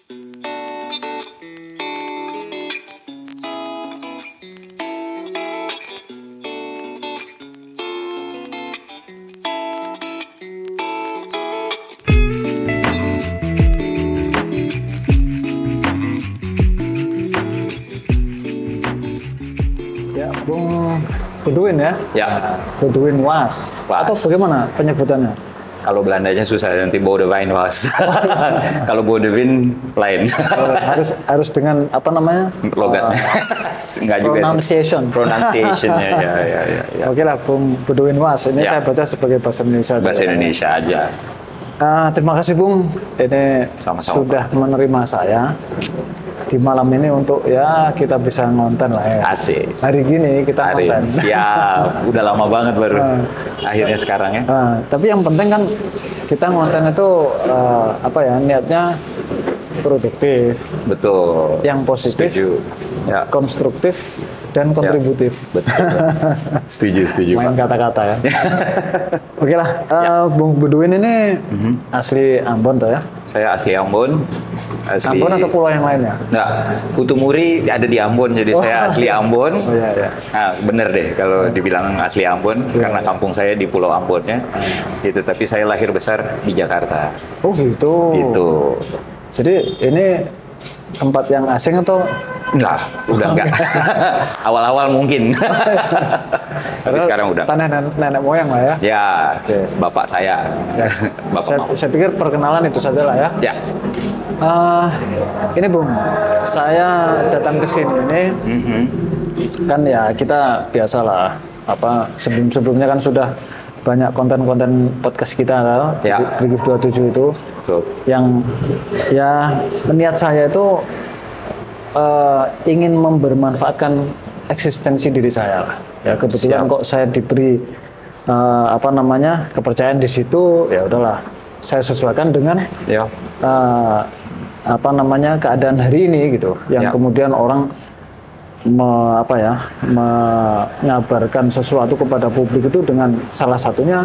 Ya, Bung Bedouin ya? Ya. Bedouin Was. Atau bagaimana penyebutannya? Kalau Belandanya susah, nanti Boudewijn Was. Kalau Boudewijn lain. harus dengan apa namanya? Logat. Enggak juga Pronunciation. Pronunciation-nya ya. Oke lah, Bung Bedouin Was. Ini Ya. saya baca sebagai bahasa Indonesia. Bahasa Indonesia aja. Terima kasih Bung, ini Sama-sama, sudah menerima saya di malam ini untuk ya kita bisa ngonten lah ya. Asik. Hari gini kita ngonten. Siap, udah lama banget baru akhirnya sekarang ya. Tapi yang penting kan kita ngonten itu apa ya, niatnya produktif, Betul. yang positif, Setuju. Ya. konstruktif dan kontributif. Betul. Setuju Main Pak. kata-kata ya. Oke lah, Bung Bedouin ini asli Ambon tuh ya? Saya asli Ambon. Ambon atau pulau yang lainnya? Enggak, Kutumuri ada di Ambon, jadi saya asli Ambon. Oh iya. Nah, bener deh kalau dibilang asli Ambon, karena kampung saya di Pulau Ambonnya. Gitu, tapi saya lahir besar di Jakarta. Oh gitu. Gitu. Jadi ini tempat yang asing atau? Enggak, udah enggak. Awal-awal mungkin. Tapi sekarang udah. Tanah nenek moyang lah ya? Ya, Oke. bapak saya. Bapak mama. Saya pikir perkenalan itu saja lah ya. Ya. Ini Bung, saya datang ke sini ini kan ya kita biasalah sebelumnya kan sudah banyak konten-konten podcast kita Ya. Brief 27 itu Betul. yang ya niat saya itu ingin membermanfaatkan eksistensi diri saya lah. Ya kebetulan Siap. kok saya diberi kepercayaan di situ, ya udahlah saya sesuaikan dengan Ya. keadaan hari ini gitu, yang Ya. kemudian orang mengabarkan sesuatu kepada publik itu dengan salah satunya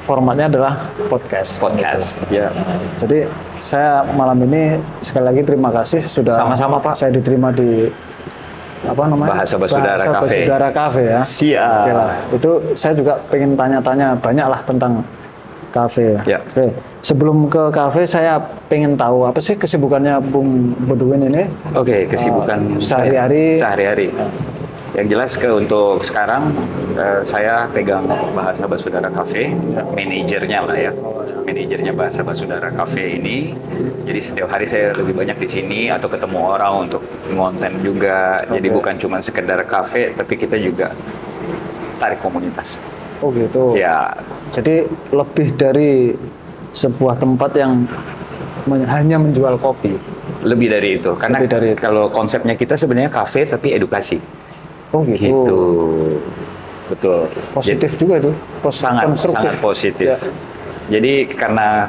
formatnya adalah podcast. Gitu. Ya. Jadi saya malam ini sekali lagi terima kasih sudah Sama-sama, Pak. saya diterima di Bahasa Basudara Cafe. Basudara Cafe ya. Siap. Oke lah. Itu saya juga pengen tanya-tanya banyak lah tentang kafe. Ya. Oke. Sebelum ke kafe saya pengen tahu apa sih kesibukannya Bung Bedouin ini? Oke, kesibukan sehari-hari. Sehari-hari. Yang jelas untuk sekarang saya pegang Bahasa Basudara Cafe, manajernya lah ya. Manajernya Bahasa Basudara Cafe ini. Jadi setiap hari saya lebih banyak di sini atau ketemu orang untuk ngonten juga. Jadi bukan cuma sekedar kafe, tapi kita juga tarik komunitas. Oh gitu. Ya. Jadi lebih dari sebuah tempat yang hanya menjual kopi. Lebih dari itu. Karena Lebih dari itu. kalau konsepnya kita sebenarnya kafe tapi edukasi. Oh gitu. Gitu. Betul. Positif juga itu. Sangat positif. Ya. Jadi karena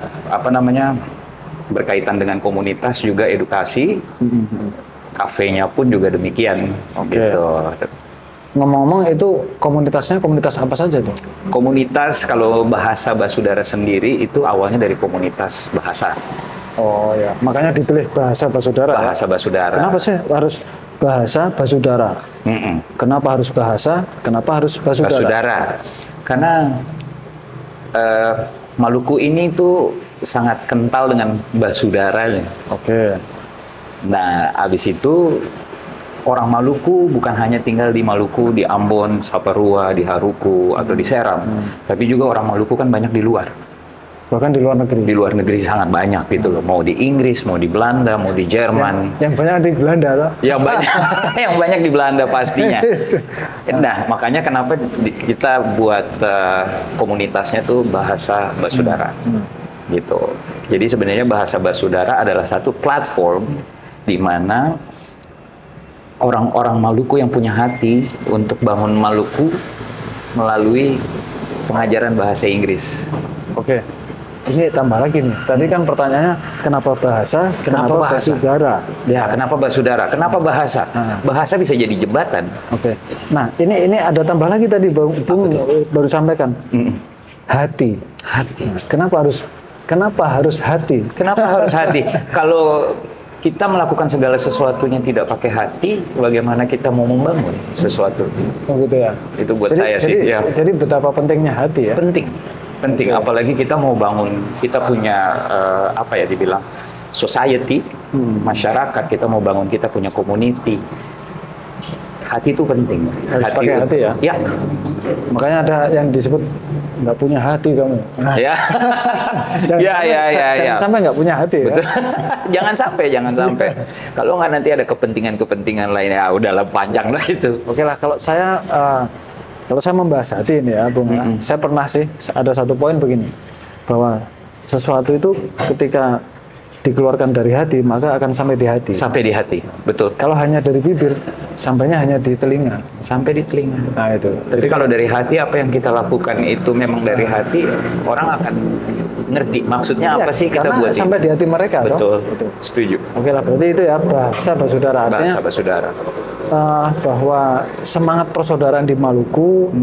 berkaitan dengan komunitas juga edukasi, kafenya pun juga demikian. Oke. Gitu. Ngomong-ngomong itu komunitasnya komunitas apa saja tuh? Komunitas kalau Bahasa Basudara sendiri itu awalnya dari komunitas bahasa. Oh ya, makanya dipilih Bahasa Basudara. Bahasa Basudara. Kenapa sih harus Bahasa Basudara? Kenapa harus bahasa? Kenapa harus Basudara? Basudara. Karena Maluku ini tuh sangat kental dengan Basudaranya. Oke. Nah, habis itu orang Maluku bukan hanya tinggal di Maluku, di Ambon, Saparua, di Haruku, atau di Seram. Tapi juga orang Maluku kan banyak di luar. Bahkan di luar negeri. Di luar negeri sangat banyak gitu loh. Mau di Inggris, mau di Belanda, mau di Jerman. Yang banyak di Belanda toh? Yang banyak, yang banyak di Belanda pastinya. Nah, makanya kenapa kita buat komunitasnya tuh Bahasa Basudara. Gitu. Jadi sebenarnya Bahasa Basudara adalah satu platform di mana orang-orang Maluku yang punya hati untuk bangun Maluku melalui pengajaran bahasa Inggris. Oke. Ini tambah lagi nih. Tadi kan pertanyaannya kenapa bahasa? Kenapa bahasa? Basudara? Ya, kenapa Basudara? Kenapa bahasa? Bahasa bisa jadi jembatan. Oke. Nah, ini ada tambah lagi tadi Bung baru sampaikan. Hati. Hati. Kenapa harus kenapa harus hati? Kenapa harus hati? Kalau kita melakukan segala sesuatunya tidak pakai hati, bagaimana kita mau membangun sesuatu? Oh gitu ya. Itu buat saya sih. Ya. Jadi betapa pentingnya hati ya. Penting. Apalagi kita mau bangun, kita punya apa ya dibilang society, masyarakat. Kita mau bangun, kita punya community. Hati itu penting. Harus pakai hati ya. Ya. Makanya ada yang disebut nggak punya hati kamu. Ya. Jangan sampai nggak punya hati ya. jangan sampai. Kalau nggak nanti ada kepentingan lain, ya udahlah panjang lah itu. Oke lah, kalau saya membahas hati ini ya, Bung. Saya pernah sih ada satu poin begini, bahwa sesuatu itu ketika dikeluarkan dari hati maka akan sampai di hati. Sampai di hati, betul. Kalau hanya dari bibir, sampainya hanya di telinga. Sampai di telinga. Nah itu. Jadi kalau dari hati, apa yang kita lakukan itu memang dari hati, orang akan ngerti maksudnya apa sih kita buat sampai di hati mereka. Betul. Betul. Setuju. Oke lah, berarti itu ya bahasa bersaudara. Artinya bahasa bersaudara. Bahwa semangat persaudaraan di Maluku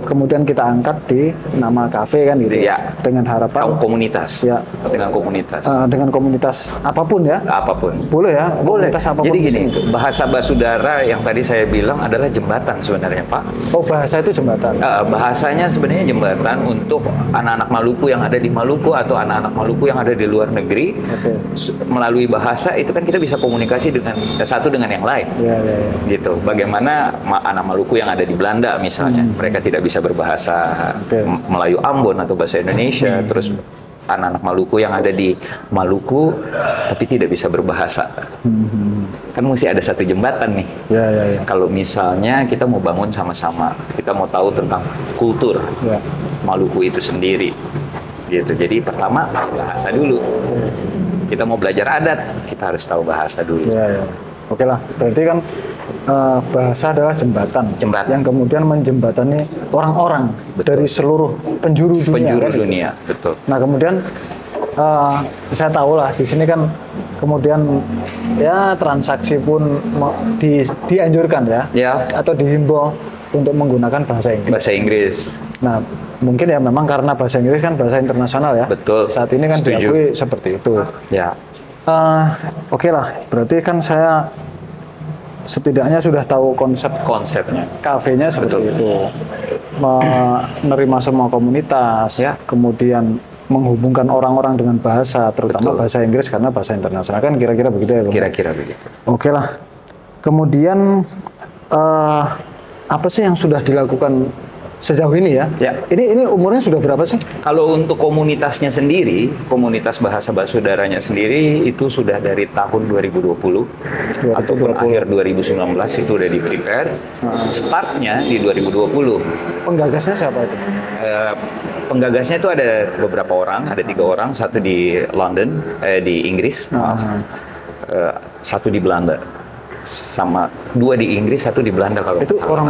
kemudian kita angkat di nama kafe kan gitu ya, dengan harapan komunitas ya, dengan komunitas apapun ya, boleh ya, komunitas apapun. Jadi gini, bahasa Basudara yang tadi saya bilang adalah jembatan sebenarnya, Pak. Oh, bahasa itu jembatan. Bahasanya sebenarnya jembatan untuk anak-anak Maluku yang ada di Maluku atau anak-anak Maluku yang ada di luar negeri. Melalui bahasa itu kan kita bisa komunikasi dengan satu dengan yang lain. Ya. Gitu. Bagaimana anak Maluku yang ada di Belanda misalnya, mereka tidak bisa berbahasa Melayu Ambon atau bahasa Indonesia, terus anak-anak Maluku yang ada di Maluku tapi tidak bisa berbahasa. Kan mesti ada satu jembatan nih. Ya. Kalau misalnya kita mau bangun sama-sama, kita mau tahu tentang kultur Maluku itu sendiri. Gitu. Jadi pertama bahasa dulu. Kita mau belajar adat, kita harus tahu bahasa dulu. Ya. Oke lah, berarti kan bahasa adalah jembatan yang kemudian menjembatani orang-orang dari seluruh penjuru dunia. Betul. Nah kemudian saya tahu lah di sini kan kemudian ya transaksi pun dianjurkan ya, atau dihimbau untuk menggunakan bahasa Inggris. Bahasa Inggris. Nah mungkin ya memang karena bahasa Inggris kan bahasa internasional ya. Betul. Saat ini kan diakui seperti itu. Ya. Oke lah, berarti kan saya setidaknya sudah tahu konsepnya. Kafenya seperti itu, menerima semua komunitas, kemudian menghubungkan orang-orang dengan bahasa, terutama bahasa Inggris karena bahasa internasional kan kira-kira begitu ya, Bang? Kira-kira begitu. Oke lah. Kemudian apa sih yang sudah dilakukan sejauh ini ya? Ini umurnya sudah berapa sih? Kalau untuk komunitasnya sendiri, komunitas bahasa Basudaranya sendiri itu sudah dari tahun 2020 ataupun akhir 2019 itu udah di-prepare. Startnya di 2020. Penggagasnya siapa itu? Penggagasnya itu ada beberapa orang, ada 3 orang, satu di London, di Inggris, satu di Belanda. Sama 2 di Inggris, 1 di Belanda kalau itu orang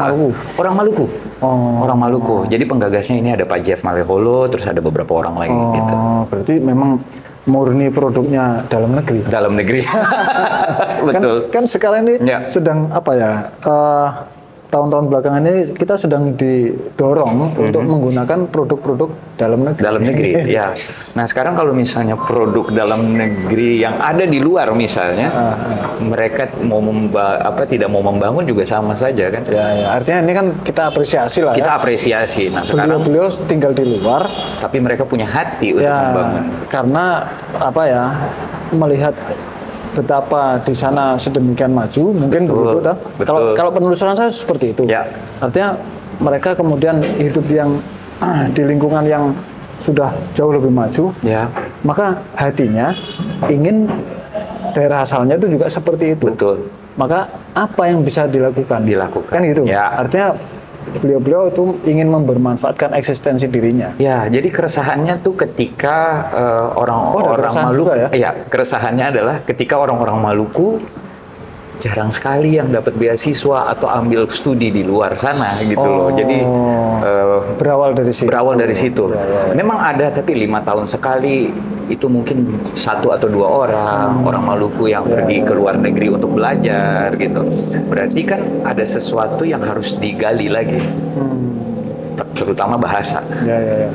Maluku. Orang Maluku. Jadi penggagasnya ini ada Pak Jeff Maleholo, terus ada beberapa orang lagi gitu. Berarti memang murni produknya dalam negeri. Dalam negeri. Betul. Kan sekarang ini sedang apa ya? Tahun-tahun belakangan ini kita sedang didorong untuk menggunakan produk-produk dalam negeri. Dalam negeri, ya. Nah sekarang kalau misalnya produk dalam negeri yang ada di luar misalnya, mereka mau tidak mau membangun juga sama saja kan? Ya. Artinya ini kan kita apresiasi lah. Kita apresiasi. Nah sekarang beliau tinggal di luar, tapi mereka punya hati untuk membangun. Karena apa ya? Melihat betapa di sana sedemikian maju, mungkin begitu toh. Kalau penelusuran saya seperti itu. Ya. Artinya mereka kemudian hidup yang di lingkungan yang sudah jauh lebih maju. Ya. Maka hatinya ingin daerah asalnya itu juga seperti itu. Betul. Maka apa yang bisa dilakukan? Kan gitu. Ya. Artinya beliau itu ingin membermanfaatkan eksistensi dirinya. Ya, jadi keresahannya tuh ketika orang-orang Maluku, keresahannya adalah ketika orang-orang Maluku jarang sekali yang dapat beasiswa atau ambil studi di luar sana gitu loh. Jadi berawal dari situ. Ya. Memang ada, tapi 5 tahun sekali itu mungkin 1 atau 2 orang Maluku yang pergi ke luar negeri untuk belajar gitu. Berarti kan ada sesuatu yang harus digali lagi. terutama bahasa. Ya.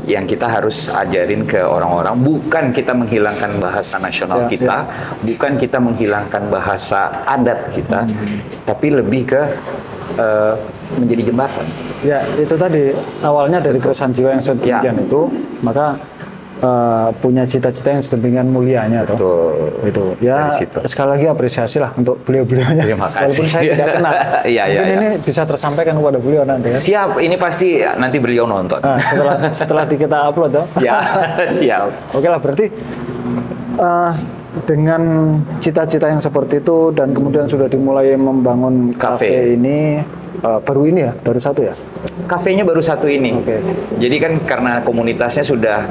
Yang kita harus ajarin ke orang-orang, bukan kita menghilangkan bahasa nasional kita, bukan kita menghilangkan bahasa adat kita, tapi lebih ke menjadi jembatan. Ya, itu tadi awalnya dari keresahan jiwa yang sedemikian itu, maka punya cita-cita yang sedemikian mulianya itu ya sekali lagi apresiasi lah untuk beliau-beliaunya. Terima kasih. Walaupun saya tidak kenal. Mungkin ini bisa tersampaikan kepada beliau nanti ya. Siap, ini pasti nanti beliau nonton. Nah, setelah kita upload toh. Ya, siap. Oke lah, berarti dengan cita-cita yang seperti itu dan kemudian sudah dimulai membangun kafe ini baru satu ya? Kafenya baru satu ini. Okay. Jadi kan karena komunitasnya sudah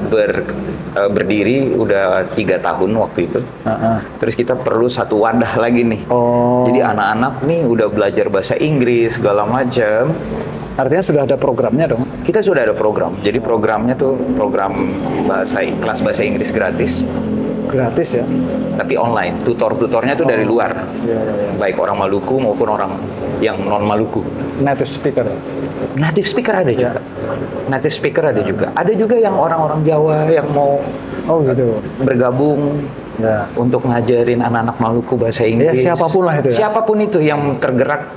berdiri udah 3 tahun waktu itu. Terus kita perlu satu wadah lagi nih. Jadi anak-anak nih udah belajar bahasa Inggris segala macam. Artinya sudah ada programnya dong? Kita sudah ada program. Jadi programnya tuh program kelas bahasa Inggris gratis. Gratis ya? Tapi online. Tutor-tutornya tuh dari luar. Ya. Baik orang Maluku maupun orang yang non Maluku. Native speaker. Native speaker ada juga. Native speaker ada juga. Ada juga yang orang-orang Jawa yang mau bergabung untuk ngajarin anak-anak Maluku bahasa Inggris. Ya, siapapun lah itu ya. Siapapun itu yang tergerak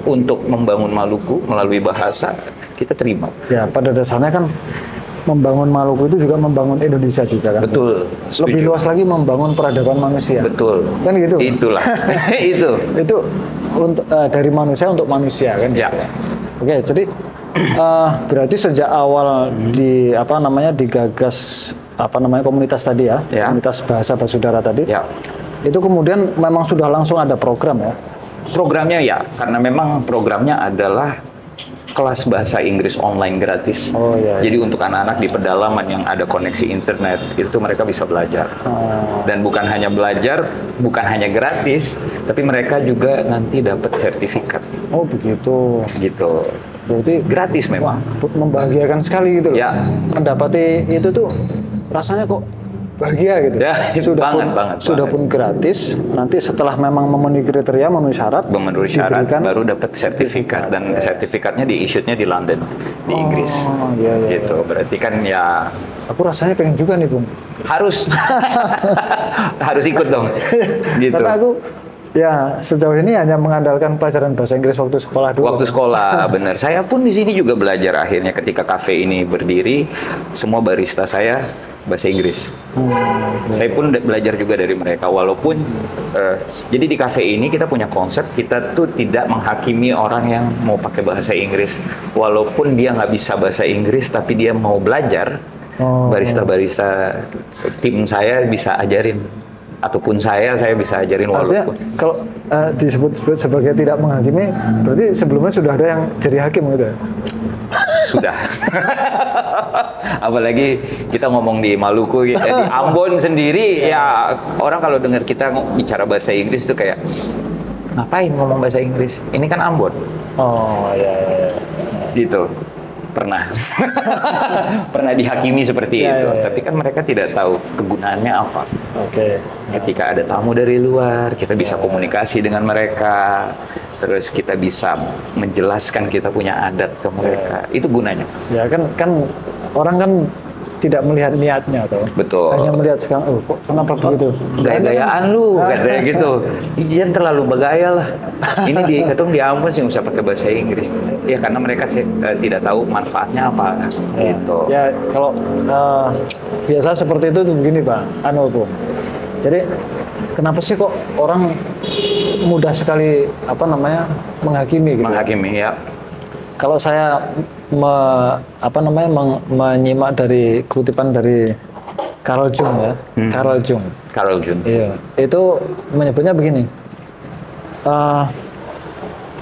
untuk membangun Maluku melalui bahasa, kita terima. Ya, pada dasarnya kan membangun Maluku itu juga membangun Indonesia juga kan. Betul. Lebih luas lagi membangun peradaban manusia. Betul. Kan gitu. Itulah. Itu untuk dari manusia untuk manusia kan. Ya. Oke, jadi berarti sejak awal digagas komunitas tadi ya, komunitas bahasa Basudara tadi. Ya. Itu kemudian memang sudah langsung ada program ya. Programnya ya, karena memang programnya adalah kelas bahasa Inggris online gratis. Jadi untuk anak-anak di pedalaman yang ada koneksi internet, itu mereka bisa belajar. Dan bukan hanya belajar, bukan hanya gratis, tapi mereka juga nanti dapat sertifikat. Oh begitu. Gitu. Berarti gratis memang. Membahagiakan sekali gitu loh. Ya. Mendapati itu tuh rasanya kok bahagia gitu. Ya, sudah pun gratis. Nanti setelah memang memenuhi kriteria, memenuhi syarat, baru dapat sertifikat dan sertifikatnya di-issue-nya di London, di Inggris. Gitu. Berarti kan ya. Aku rasanya pengen juga nih, Bung. Harus. Harus ikut dong. Gitu. Karena aku sejauh ini hanya mengandalkan pelajaran bahasa Inggris waktu sekolah dulu. Waktu sekolah, benar. Saya pun di sini juga belajar akhirnya ketika kafe ini berdiri, semua barista saya bahasa Inggris. Saya pun belajar juga dari mereka. Walaupun, jadi di kafe ini kita punya konsep, kita tuh tidak menghakimi orang yang mau pakai bahasa Inggris. Walaupun dia nggak bisa bahasa Inggris, tapi dia mau belajar, barista-barista tim saya bisa ajarin. Ataupun saya bisa ajarin walaupun. Artinya, kalau disebut sebagai tidak menghakimi, berarti sebelumnya sudah ada yang jadi hakim gitu ya? Sudah. Apalagi kita ngomong di Maluku, di Ambon sendiri, ya orang kalau dengar kita bicara bahasa Inggris itu kayak, ngapain ngomong bahasa Inggris? Ini kan Ambon. Ya. Gitu. Pernah dihakimi seperti itu. Tapi kan mereka tidak tahu kegunaannya apa. Ketika ada tamu dari luar, kita bisa komunikasi dengan mereka, terus kita bisa menjelaskan kita punya adat ke mereka. Itu gunanya. Ya kan orang kan tidak melihat niatnya tuh. Betul. Hanya melihat sekarang, kok kenapa begitu? Gaya-gayaan lu, katanya gitu. Jangan terlalu bergaya lah. Ini di Ambon sih usah pakai bahasa Inggris. Ya karena mereka tidak tahu manfaatnya apa. Gitu. Ya kalau biasa seperti itu begini Pak, Bung. Jadi kenapa sih kok orang mudah sekali menghakimi gitu? Menghakimi ya. Kalau saya menyimak dari kutipan dari Carl Jung ya, Carl Jung. Iya, itu menyebutnya begini.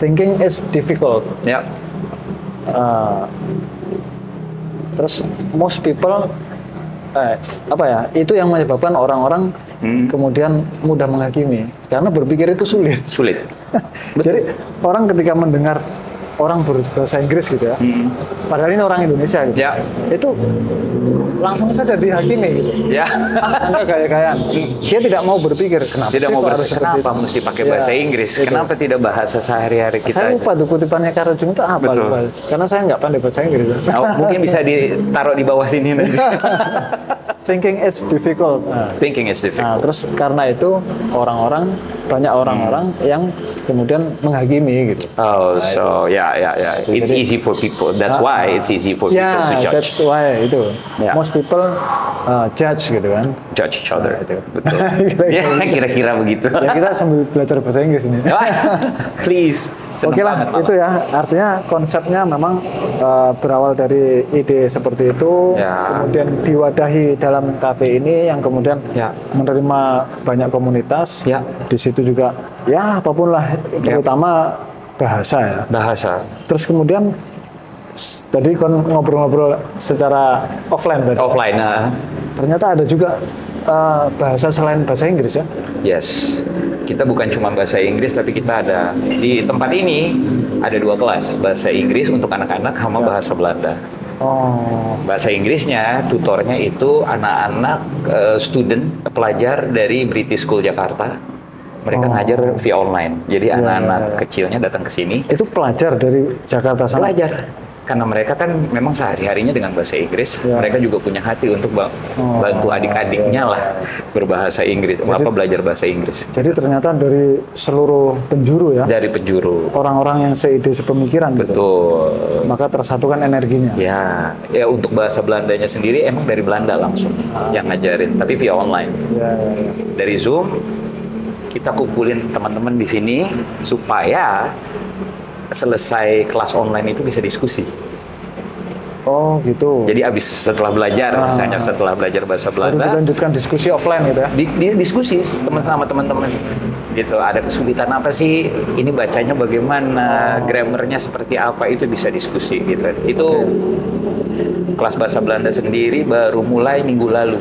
Thinking is difficult. Ya. Terus most people itu yang menyebabkan orang-orang kemudian mudah menghakimi karena berpikir itu sulit. Jadi orang ketika mendengar orang berbahasa Inggris gitu ya. Padahal ini orang Indonesia gitu. Ya. Itu langsung saja dihakimi gitu. Ya. Anda gaya-gayaan. Dia tidak mau berpikir kenapa Tidak sih mau kok harus seperti kenapa itu? mesti pakai Ya, bahasa Inggris? itu. Kenapa tidak bahasa sehari-hari kita? Saya aja? lupa tuh kutipannya Carl Jung itu apa. Betul. Lupa. Karena saya nggak pandai bahasa Inggris. Nah, mungkin bisa ditaruh di bawah sini nanti. Thinking is difficult. Nah. Thinking is Nah, difficult. terus karena itu banyak orang-orang yang kemudian menghakimi gitu. Oh, so it's Jadi- easy for people. That's why it's easy for people to Ya, that's judge why itu. Ya. Most people judge gitu kan. each other. Nah, itu. Betul. Kira-kira Ya, kira-kira begitu. Ya kita sambil belajar bahasa Inggris ini. Please. Seneng Oke lah, banget malah. itu ya. Artinya konsepnya memang berawal dari ide seperti itu, Ya. kemudian diwadahi dalam kafe ini yang kemudian Ya. menerima banyak komunitas. Ya. Di situ juga, ya apapun lah, terutama bahasa ya. Bahasa. Terus kemudian tadi kon ngobrol-ngobrol secara offline tadi. Offline. Ternyata ada juga bahasa selain bahasa Inggris ya. Yes. Kita bukan cuma bahasa Inggris, tapi kita ada di tempat ini ada 2 kelas, bahasa Inggris untuk anak-anak sama bahasa Belanda. Oh, Bahasa Inggrisnya, tutornya itu anak-anak student, pelajar dari British School Jakarta. Mereka ngajar via online. Jadi anak-anak kecilnya datang ke sini itu pelajar dari Jakarta sana. belajar. Karena mereka kan memang sehari-harinya dengan bahasa Inggris, Ya. mereka juga punya hati untuk bantu adik-adiknya lah berbahasa Inggris, belajar bahasa Inggris. Jadi ternyata dari seluruh penjuru ya, Dari penjuru. orang-orang yang seide sepemikiran gitu. Betul. Maka tersatukan energinya. Ya untuk bahasa Belandanya sendiri emang dari Belanda langsung yang ngajarin, tapi via online. Ya, ya, ya. Dari Zoom kita kumpulin teman-teman di sini supaya selesai kelas online itu bisa diskusi. Oh gitu. Jadi setelah belajar, misalnya setelah belajar bahasa Baru Belanda, dilanjutkan diskusi offline gitu ya. dia diskusi sama teman-teman. Gitu, ada kesulitan apa sih? Ini bacanya bagaimana? Grammarnya seperti apa? Itu bisa diskusi gitu. Itu kelas bahasa Belanda sendiri baru mulai minggu lalu.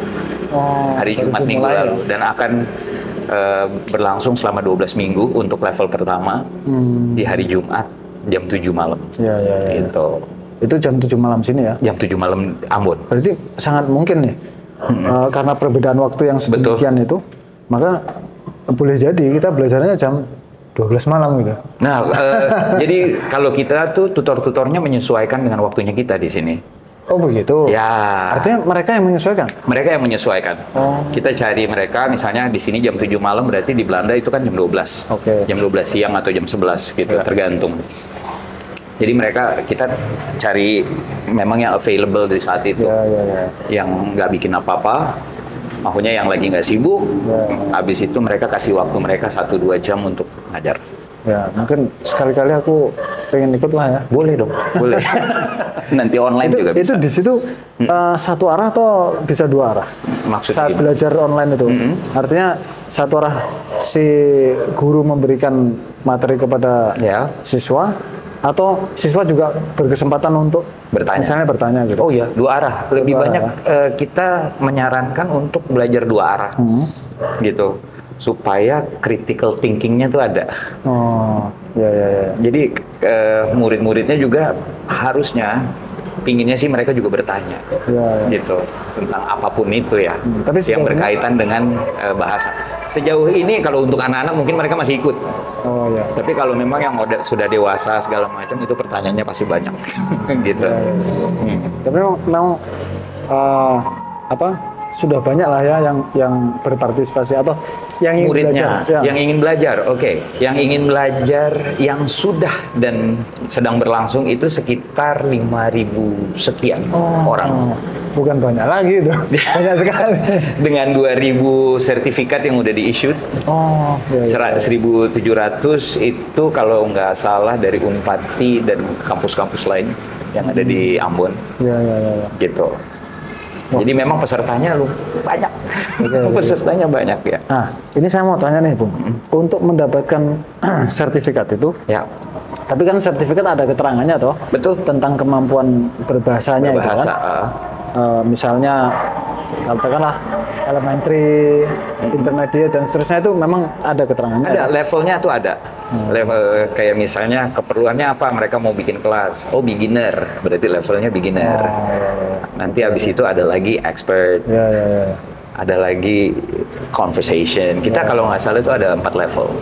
Oh, Hari baru Jumat minggu dimulai ya? lalu dan akan berlangsung selama 12 minggu untuk level pertama di hari Jumat jam 7 malam. Ya, ya, ya. Gitu. Itu jam 7 malam sini ya. Jam 7 malam Ambon. Berarti sangat mungkin nih. Karena perbedaan waktu yang sedemikian itu, maka boleh jadi kita belajarnya jam 12 malam gitu. Nah, jadi kalau kita tuh tutor-tutornya menyesuaikan dengan waktunya kita di sini. Oh begitu. Ya. Artinya mereka yang menyesuaikan. Mereka yang menyesuaikan. Oh. Kita cari mereka, misalnya di sini jam 7 malam, berarti di Belanda itu kan jam 12. Oke. Jam 12 siang atau jam 11 gitu, Ya. tergantung. Jadi kita cari memang yang available di saat itu. Ya, ya, ya. Yang nggak bikin apa-apa, maksudnya yang lagi nggak sibuk. Ya. Habis itu mereka kasih waktu mereka 1-2 jam untuk ngajar. Ya, mungkin sekali-kali aku pengen ikut lah ya. Boleh dong, boleh. Nanti online Itu, juga itu bisa. di situ satu arah atau bisa 2 arah? Maksudnya Saat gimana? belajar online itu, artinya satu arah si guru memberikan materi kepada Ya. siswa, atau siswa juga berkesempatan untuk Bertanya. misalnya bertanya gitu. Oh iya, 2 arah. Lebih 2 arah, banyak kita menyarankan untuk belajar 2 arah, gitu, supaya critical thinkingnya tuh ada. Oh, ya, ya, ya. Jadi murid-muridnya juga harusnya pinginnya sih mereka juga bertanya, Ya, ya. gitu, tentang apapun itu ya, Tapi yang sejauh berkaitan dengan bahasa. Sejauh ini kalau untuk anak-anak mungkin mereka masih ikut. Oh ya. Tapi kalau memang yang sudah dewasa segala macam itu pertanyaannya pasti banyak, gitu. Tapi memang sudah banyak lah ya yang berpartisipasi atau yang ingin Muridnya, belajar. Ya. yang ingin belajar, oke. Yang ingin belajar yang sudah dan sedang berlangsung itu sekitar 5.000 sekian orang. Bukan banyak lagi itu, banyak sekali. Dengan 2.000 sertifikat yang udah di-issued. Oh, ya, ya. 1.700 itu kalau nggak salah dari Unpati dan kampus-kampus lain yang ada di Ambon, Ya, ya, ya, ya. gitu. Jadi memang pesertanya banyak, pesertanya banyak ya. Nah, ini saya mau tanya nih, Bung. Untuk mendapatkan sertifikat itu, Ya, tapi kan sertifikat ada keterangannya toh, betul. tentang kemampuan berbahasanya itu Berbahasa. kan. Misalnya katakanlah elementary, intermediate dan seterusnya itu memang ada keterangannya. Ada levelnya tuh ada. Level kayak misalnya keperluannya apa, mereka mau bikin kelas. Oh, beginner, berarti levelnya beginner. Nanti habis itu ada lagi expert. Ada lagi conversation. Kita kalau nggak salah itu ada 4 level.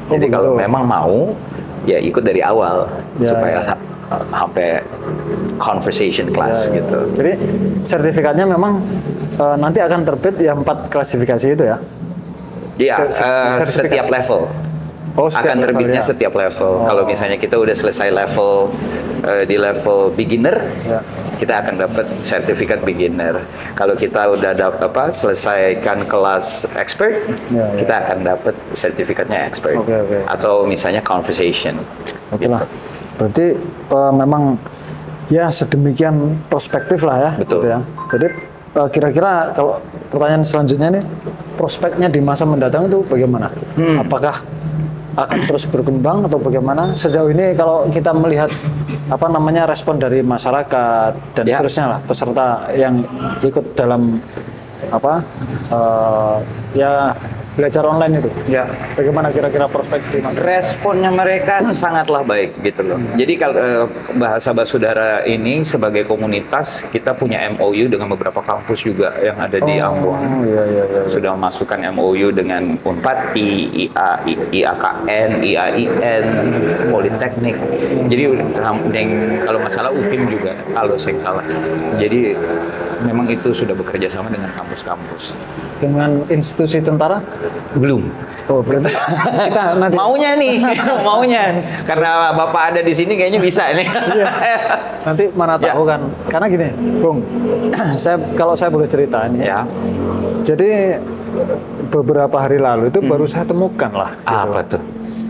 Jadi kalau memang mau, ya ikut dari awal supaya sampai conversation class gitu. Jadi sertifikatnya memang nanti akan terbit yang 4 klasifikasi itu ya? Iya, setiap level. Akan terbitnya setiap level. Kalau misalnya kita udah selesai level di level beginner, kita akan dapat sertifikat beginner. Kalau kita udah selesaikan kelas expert, kita akan dapat sertifikatnya expert. Atau misalnya conversation. Oke lah. Berarti memang ya sedemikian prospektif lah ya. Betul. Gitu ya. Jadi kira-kira kalau pertanyaan selanjutnya nih, prospeknya di masa mendatang itu bagaimana? Apakah akan terus berkembang atau bagaimana? Sejauh ini kalau kita melihat respon dari masyarakat dan seterusnya lah, peserta yang ikut dalam belajar online itu, bagaimana kira-kira prospek? Responnya mereka sangatlah baik gitu loh. Jadi kalau Bahasa Basudara ini sebagai komunitas, kita punya MOU dengan beberapa kampus juga yang ada di Ambon. Sudah masukkan MOU dengan Unpad, IAKN, IAIN, Politeknik. Jadi kalau nggak salah UPIM juga, kalau saya salah. Jadi memang itu sudah bekerja sama dengan kampus-kampus. Dengan institusi tentara? Belum. Oh, berarti kita nanti maunya karena Bapak ada di sini kayaknya bisa nih. Nanti mana tahu kan. Karena gini, Bung. Kalau saya boleh cerita nih. Jadi beberapa hari lalu itu baru saya temukan lah. Apa tuh?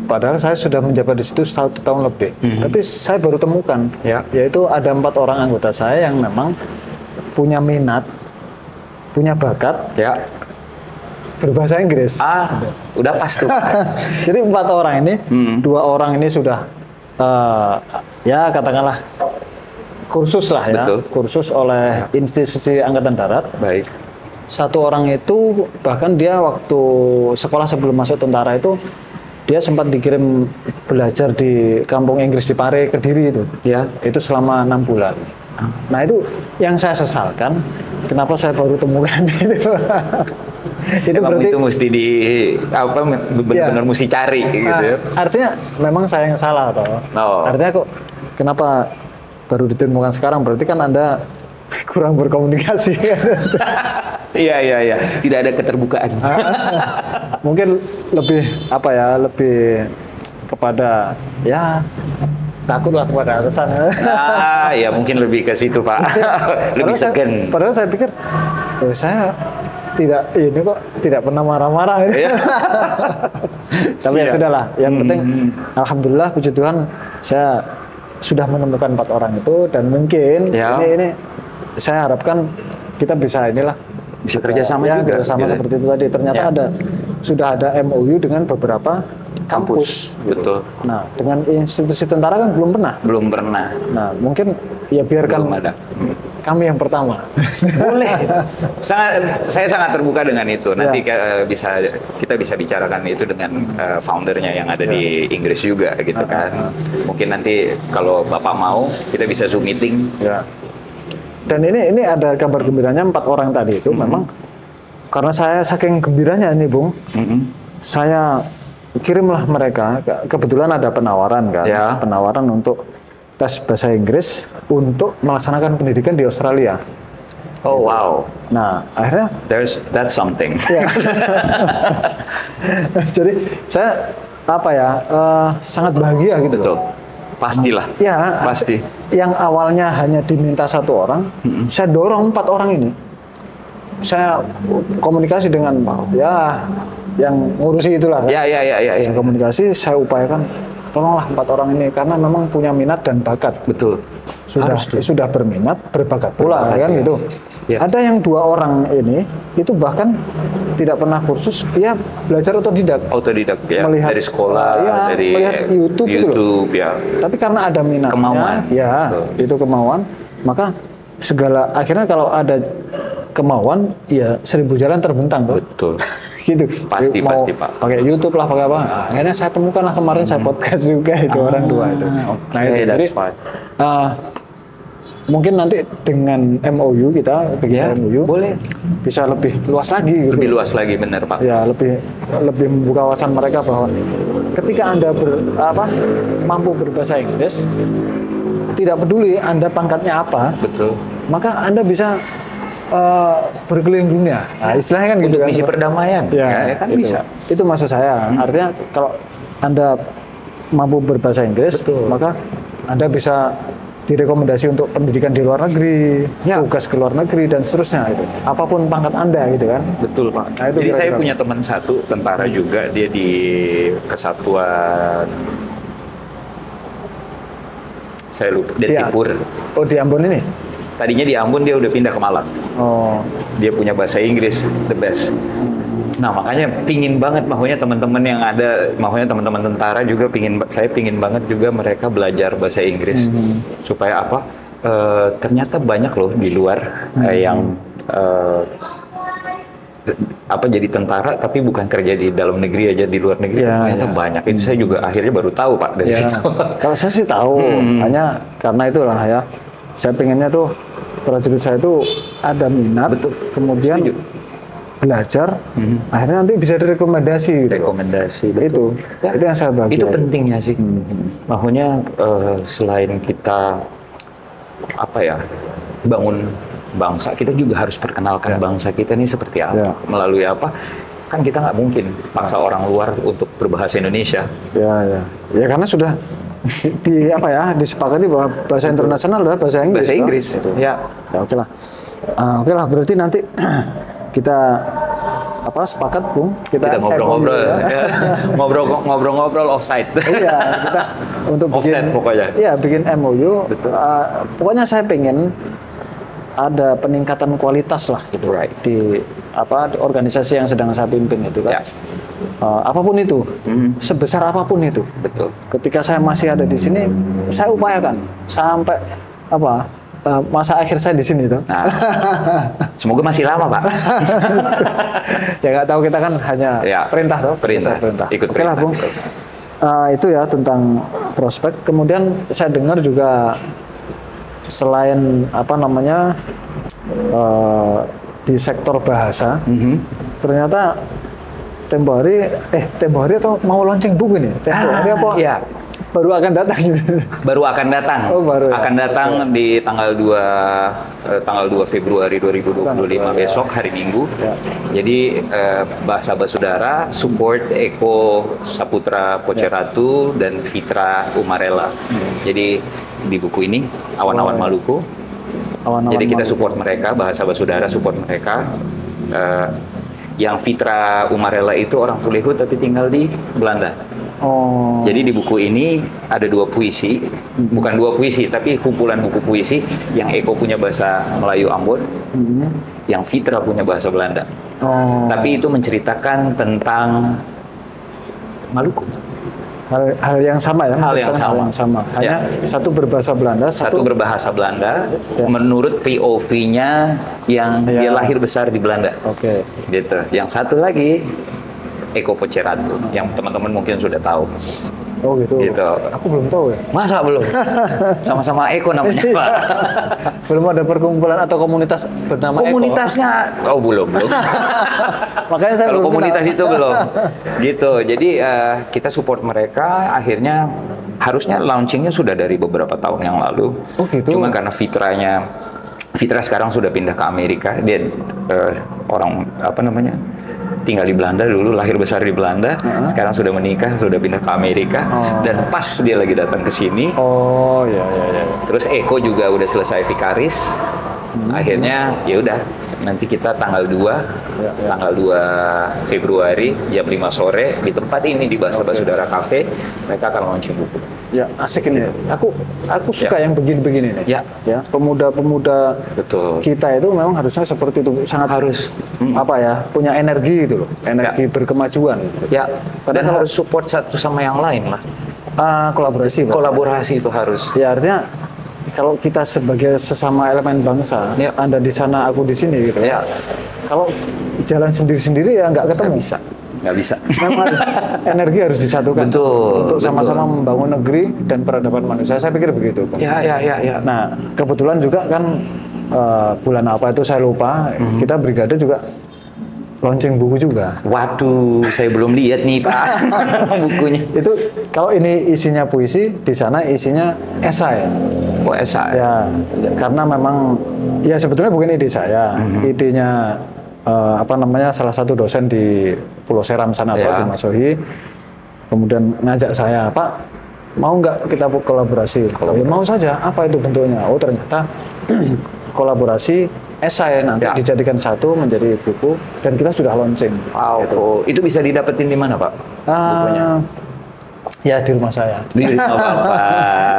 Padahal saya sudah menjabat di situ 1 tahun lebih. Tapi saya baru temukan, yaitu ada 4 orang anggota saya yang memang punya minat, punya bakat, berbahasa Inggris. Udah pas tuh. Jadi 4 orang ini, 2 orang ini sudah, katakanlah kursus lah ya, kursus oleh institusi Angkatan Darat. Baik. 1 orang itu bahkan dia waktu sekolah sebelum masuk tentara itu, dia sempat dikirim belajar di kampung Inggris di Pare, Kediri itu. Itu selama 6 bulan. Nah itu yang saya sesalkan, kenapa saya baru temukan itu. Itu berarti itu mesti benar-benar mesti cari gitu. Artinya memang saya yang salah toh. Artinya kok kenapa baru ditemukan sekarang, berarti kan Anda kurang berkomunikasi. Iya. Tidak ada keterbukaan. Mungkin lebih lebih kepada takutlah kepada atasan. Ya mungkin lebih ke situ, Pak. Lebih segen. Padahal saya pikir, saya tidak pernah marah-marah. Tapi ya sudahlah. Yang penting, alhamdulillah, puji Tuhan, saya sudah menemukan 4 orang itu, dan mungkin ini saya harapkan kita bisa bisa kerjasama juga. Kerjasama seperti itu tadi. Ternyata sudah ada MOU dengan beberapa kampus. Betul. Nah, dengan institusi tentara kan belum pernah. Nah, mungkin biarkan kami yang pertama. Boleh. Saya sangat terbuka dengan itu. Nanti kita bisa bicarakan itu dengan foundernya yang ada di Inggris juga gitu kan. Mungkin nanti kalau Bapak mau, kita bisa Zoom meeting. Dan ini ada kabar gembiranya 4 orang tadi itu memang karena saya saking gembiranya ini, Bung. Saya kirimlah mereka, kebetulan ada penawaran kan, penawaran untuk tes bahasa Inggris untuk melaksanakan pendidikan di Australia. Oh wow. Nah, akhirnya that's something. Jadi saya sangat bahagia gitu. Betul. Pastilah. Pasti. Yang awalnya hanya diminta 1 orang, saya dorong 4 orang ini. Saya komunikasi dengan yang ngurusi itulah. Saya komunikasi, saya upayakan tolonglah 4 orang ini karena memang punya minat dan bakat. Betul. Sudah berminat, berbakat pula kan gitu. Ada yang 2 orang ini itu bahkan tidak pernah kursus, dia belajar otodidak melihat dari sekolah, dari melihat YouTube gitu. Tapi karena ada minatnya, kemauan. Itu kemauan, maka akhirnya kalau ada kemauan, ya 1000 jalan terbentang tuh. Betul. Gitu. Pasti, Mau Pak. pakai YouTube lah, pakai apa. Nah, akhirnya saya temukan lah kemarin saya podcast juga itu orang tua itu. Oke, Nah itu jadi that's fine. mungkin nanti dengan MOU kita bikin Ya, MOU boleh. bisa lebih luas lagi gitu. Lebih luas lagi, benar Pak. Ya lebih membuka wawasan mereka bahwa ketika Anda mampu berbahasa Inggris, tidak peduli Anda pangkatnya apa, Betul. maka Anda bisa berkeliling dunia. Nah, istilahnya kan gitu Untuk kan. misi perdamaian, ya kan itu. bisa. Itu maksud saya. Artinya kalau Anda mampu berbahasa Inggris, Betul. maka Anda bisa direkomendasi untuk pendidikan di luar negeri, Ya. tugas ke luar negeri dan seterusnya itu. Apapun pangkat Anda gitu kan. Betul Pak. Nah, itu Jadi saya kira-kira. punya teman satu tentara juga, dia di kesatuan, saya lupa, Detsipur. Oh, di Ambon ini? Tadinya di Ambon, dia udah pindah ke Malang. Oh, Dia punya bahasa Inggris the best. Nah makanya pingin banget, maksudnya teman-teman yang ada, maksudnya teman-teman tentara juga saya pingin banget juga mereka belajar bahasa Inggris supaya apa? Ternyata banyak loh di luar yang jadi tentara tapi bukan kerja di dalam negeri aja, di luar negeri Ya, ternyata ya. banyak. Itu saya juga akhirnya baru tahu Pak dari ya. situ. Kalau saya sih tahu, hanya karena itulah ya. Saya pengennya tuh prajurit saya itu ada minat, Betul. kemudian Setuju. belajar, akhirnya nanti bisa direkomendasi. Gitu. Rekomendasi Itu yang saya bagi. Itu pentingnya sih. Maksudnya selain kita bangun bangsa, kita juga harus perkenalkan bangsa kita ini seperti apa, melalui apa. Kan kita nggak mungkin paksa orang luar untuk berbahasa Indonesia. Ya karena sudah disepakati bahwa bahasa internasional adalah bahasa Inggris. Bahasa Inggris. Gitu. Ya. Ya, oke lah. Oke lah, berarti nanti kita sepakat Bung, Kita ngobrol-ngobrol, ya. ngobrol-ngobrol offside. Iya, kita untuk Offset pokoknya. Iya, bikin MOU. Betul. Pokoknya saya pengen ada peningkatan kualitas lah gitu Right. di di organisasi yang sedang saya pimpin itu kan. Ya. Apapun itu, sebesar apapun itu. Betul. Ketika saya masih ada di sini, saya upayakan sampai masa akhir saya di sini tuh. Nah, semoga masih lama Pak. Ya nggak tahu, kita kan hanya Ya, perintah tuh. perintah. Ikut Oke lah perintah. Bung. Itu ya tentang prospek. Kemudian saya dengar juga selain di sektor bahasa, ternyata tempo hari atau mau launching buku nih? Tempo hari apa? Iya. Baru akan datang. Baru akan datang. Oh, baru ya. Akan datang di tanggal 2 Februari 2025 besok, hari Minggu. Ya. Jadi Bahasa Basudara support Eko Saputra Poceratu dan Fitra Umarela. Jadi di buku ini Awan-Awan Maluku. Awan-Awan Jadi kita Maluku. support mereka, Bahasa Basudara support mereka. Yang Fitra Umarela itu orang Tulehu tapi tinggal di Belanda. Oh. Jadi di buku ini ada 2 puisi, bukan 2 puisi, tapi kumpulan buku puisi yang Eko punya bahasa Melayu Ambon, yang Fitra punya bahasa Belanda. Oh. Tapi itu menceritakan tentang Maluku. Hal yang sama ya? Hal yang Tentang sama. Hal yang sama. Hanya satu berbahasa Belanda, Satu berbahasa Belanda, Ya. menurut POV-nya yang dia Ya. lahir besar di Belanda. Oke. Gitu. Yang satu lagi Eko Poceratu, yang teman-teman mungkin sudah tahu. Oh gitu. Gitu. Aku belum tahu ya. Masa belum? Sama-sama Eko namanya Pak. Belum ada perkumpulan atau komunitas bernama Komunitasnya, belum. Makanya saya Kalau belum komunitas kenal. itu belum. Gitu. Jadi kita support mereka. Akhirnya harusnya launchingnya sudah dari beberapa tahun yang lalu. Oh, gitu. Cuma karena Fitra sekarang sudah pindah ke Amerika. Dia orang tinggal di Belanda dulu, lahir besar di Belanda. Sekarang sudah menikah, sudah pindah ke Amerika. Dan pas dia lagi datang ke sini. Oh ya. Terus Eko juga udah selesai vikaris. Akhirnya ya udah, nanti kita tanggal 2 Februari jam 5 sore di tempat ini di Bahasa Basudara Cafe, mereka akan launching buku. Ya asik ini. Aku suka yang begini-begini nih. Ya. Pemuda-pemuda Betul. kita itu memang harusnya seperti itu, sangat Harus. punya energi gitu loh, energi berkemajuan. Ya, Karena dan kalau- harus support satu sama yang lain lah. Kolaborasi, Pak. Kolaborasi itu harus. Ya artinya kalau kita sebagai sesama elemen bangsa, Ya. Anda di sana, aku di sini gitu. Ya. Kalau jalan sendiri-sendiri ya nggak ketemu. Nggak bisa. Memang energi harus disatukan. Betul, Untuk betul. sama-sama membangun negeri dan peradaban manusia. Saya pikir begitu. Bang. Ya. Nah, kebetulan juga kan bulan apa itu saya lupa. Kita brigade juga launching buku juga. Waduh, saya belum lihat nih Pak bukunya. Itu kalau ini isinya puisi, di sana isinya esai. Oh, esai. Ya, karena memang ya sebetulnya bukan ide saya. Idenya salah satu dosen di Pulau Seram sana, Ya. Pak di Masohi. Kemudian ngajak saya, Pak, mau nggak kita kolaborasi? Oh, ya, mau saja. Apa itu bentuknya? Oh, ternyata kolaborasi esai nanti Ya. dijadikan satu menjadi buku dan kita sudah launching. Wow. Gitu. Itu bisa didapetin di mana Pak? Bukunya. Ya di rumah saya. Di rumah Bapak.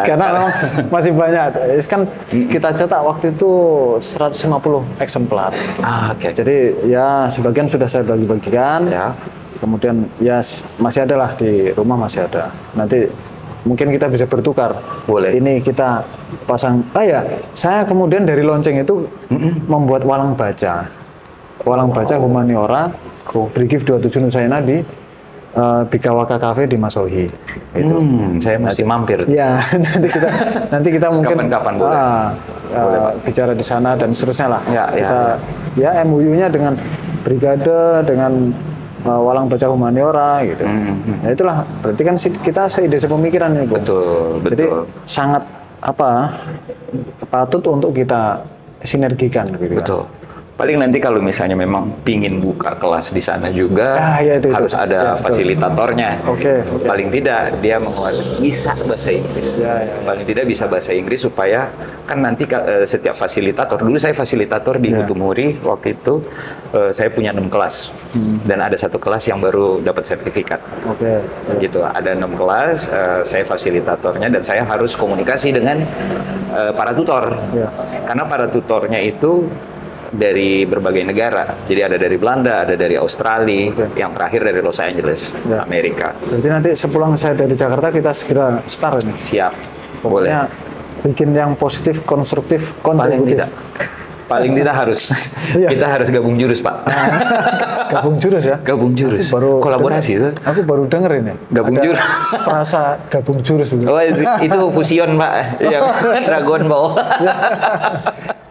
Karena memang masih banyak. Kan kita cetak waktu itu 150 eksemplar. Oke. Jadi ya sebagian sudah saya bagi-bagikan. Ya. Kemudian ya masih ada lah di rumah, masih ada. Nanti mungkin kita bisa bertukar. Boleh. Ini kita pasang. Saya kemudian dari launching itu membuat walang baca. Walang baca humaniora, Brigif 27 Nusaina di Bikawaka Cafe di Masohi. Itu. Saya mesti mampir. Ya, nanti kita mungkin Kapan-kapan boleh. Boleh, Pak. bicara di sana dan seterusnya lah. Ya, kita MOU-nya dengan brigade, dengan walang baca humaniora gitu. Nah, itulah berarti kan kita seide sepemikiran ini, Bu. Betul. Jadi sangat patut untuk kita sinergikan gitu. Betul. Paling nanti kalau misalnya memang pingin buka kelas di sana juga, itu. harus ada fasilitatornya. Oke. Paling tidak dia menguasai bisa bahasa Inggris. Ya. Paling tidak bisa bahasa Inggris supaya kan nanti setiap fasilitator. Dulu saya fasilitator di Utumuri waktu itu saya punya 6 kelas dan ada satu kelas yang baru dapat sertifikat. Oke. Gitu. Ada 6 kelas, saya fasilitatornya dan saya harus komunikasi dengan para tutor. Ya. Karena para tutornya itu dari berbagai negara. Jadi ada dari Belanda, ada dari Australia, yang terakhir dari Los Angeles, Amerika. Berarti nanti sepulang saya dari Jakarta kita segera start ini. Siap. Pokoknya bikin yang positif, konstruktif, kontributif. Paling tidak harus kita harus gabung jurus, Pak. Gabung jurus ya? Gabung jurus. Baru kolaborasi itu. Aku baru denger ini. Gabung jurus. Frasa gabung jurus itu. Oh, itu fusion, Pak. Yang Dragon Ball.